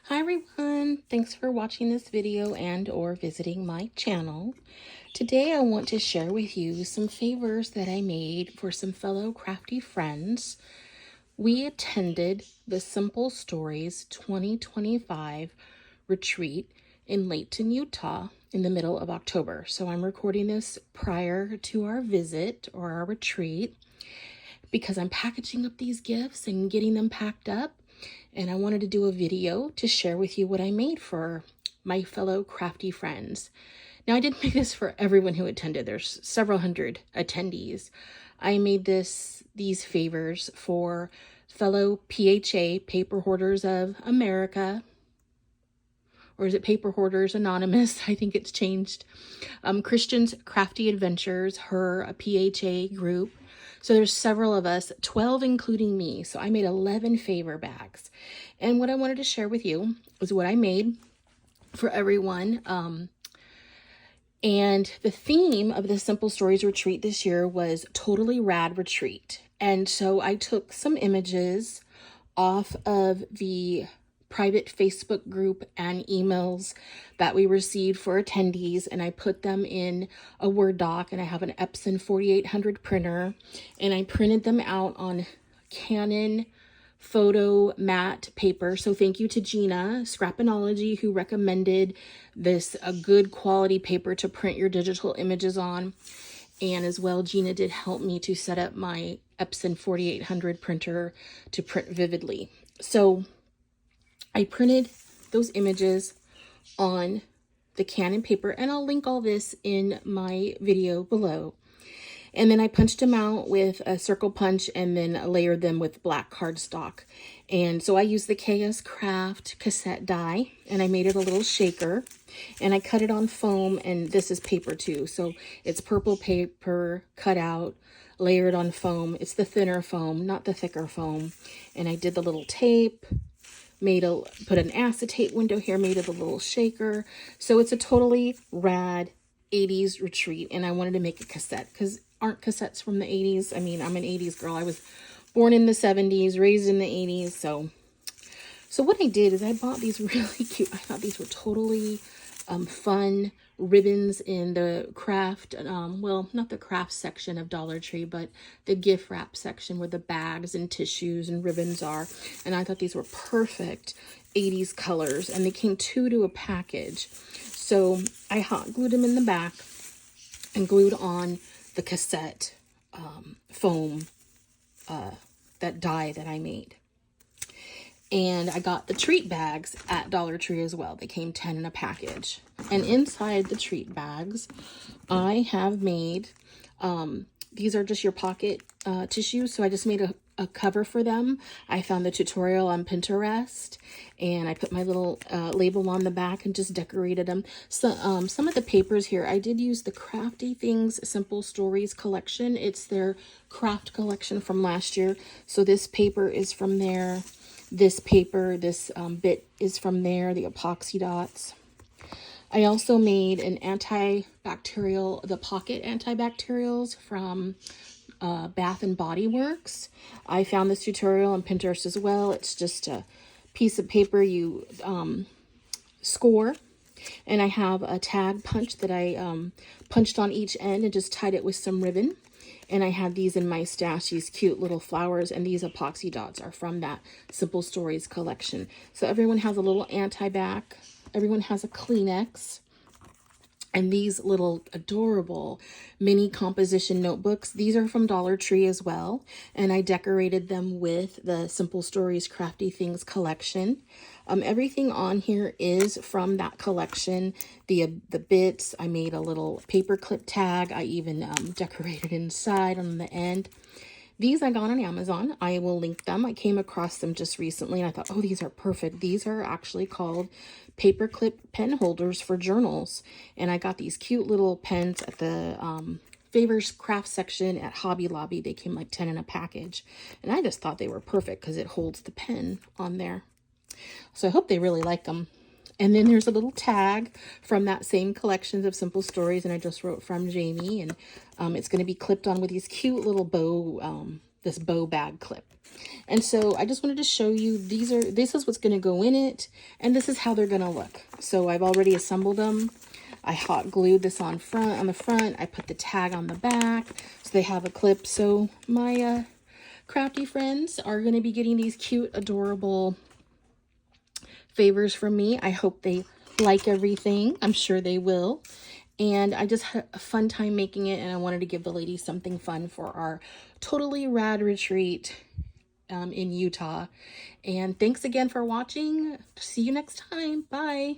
Hi everyone, thanks for watching this video and or visiting my channel. Today I want to share with you some favors that I made for some fellow crafty friends. We attended the Simple Stories 2025 retreat in Layton, Utah in the middle of October. So I'm recording this prior to our visit or our retreat because I'm packaging up these gifts and getting them packed up. And I wanted to do a video to share with you what I made for my fellow crafty friends. Now, I didn't make this for everyone who attended. There's several hundred attendees. I made these favors for fellow PHA, Paper Hoarders of America, or is it Paper Hoarders Anonymous? I think it's changed. Christian's Crafty Adventures, her PHA group. So there's several of us, 12 including me. So I made 11 favor bags. And what I wanted to share with you is what I made for everyone. And the theme of the Simple Stories retreat this year was Totally Rad Retreat. And so I took some images off of the private Facebook group and emails that we received for attendees, and I put them in a Word doc, and I have an Epson 4800 printer, and I printed them out on Canon photo matte paper. So thank you to Gina Scrapinology, who recommended this a good quality paper to print your digital images on. And as well, Gina did help me to set up my Epson 4800 printer to print vividly. So I printed those images on the Canon paper, and I'll link all this in my video below. And then I punched them out with a circle punch and then layered them with black cardstock. And so I used the KSCRAFT cassette die, and I made it a little shaker, and I cut it on foam, and this is paper too. So it's purple paper cut out, layered on foam. It's the thinner foam, not the thicker foam. And I did the little tape, put an acetate window here, made it a little shaker. So it's a totally rad 80s retreat, and I wanted to make a cassette because aren't cassettes from the 80s? I mean, I'm an 80s girl. I was born in the 70s, raised in the 80s. So what I did is I bought these really cute, I thought these were totally fun ribbons in the craft, well, not the craft section of Dollar Tree, but the gift wrap section where the bags and tissues and ribbons are. And I thought these were perfect 80s colors, and they came two to a package. So I hot glued them in the back and glued on the cassette foam, that die that I made. And I got the treat bags at Dollar Tree as well. They came 10 in a package. And inside the treat bags, I have made, these are just your pocket tissues. So I just made a cover for them. I found the tutorial on Pinterest, and I put my little label on the back and just decorated them. So some of the papers here, I did use the Crafty Things Simple Stories collection. It's their craft collection from last year. So this paper is from there. This paper, this bit is from there, the epoxy dots. I also made an antibacterial, the pocket antibacterials from Bath and Body Works. I found this tutorial on Pinterest as well. It's just a piece of paper you score, and I have a tag punch that I punched on each end and just tied it with some ribbon. And I had these in my stash, these cute little flowers, and these epoxy dots are from that Simple Stories collection. So everyone has a little anti-bac. Everyone has a Kleenex. And these little adorable mini composition notebooks, these are from Dollar Tree as well. And I decorated them with the Simple Stories Crafty Things collection. Everything on here is from that collection. The bits, I made a little paper clip tag. I even decorated inside on the end. These I got on Amazon. I will link them. I came across them just recently, and I thought, oh, these are perfect. These are actually called paperclip pen holders for journals. And I got these cute little pens at the favors craft section at Hobby Lobby. They came like 10 in a package. And I just thought they were perfect because it holds the pen on there. So I hope they really like them. And then there's a little tag from that same collections of Simple Stories, and I just wrote from Jamie, and it's going to be clipped on with these cute little bow this bow bag clip. And so I just wanted to show you, this is what's going to go in it, and this is how they're going to look. So I've already assembled them. I hot glued this on the front. I put the tag on the back so they have a clip. So my crafty friends are going to be getting these cute, adorable favors from me. I hope they like everything. I'm sure they will. And I just had a fun time making it, and I wanted to give the ladies something fun for our totally rad retreat in Utah. And thanks again for watching. See you next time. Bye.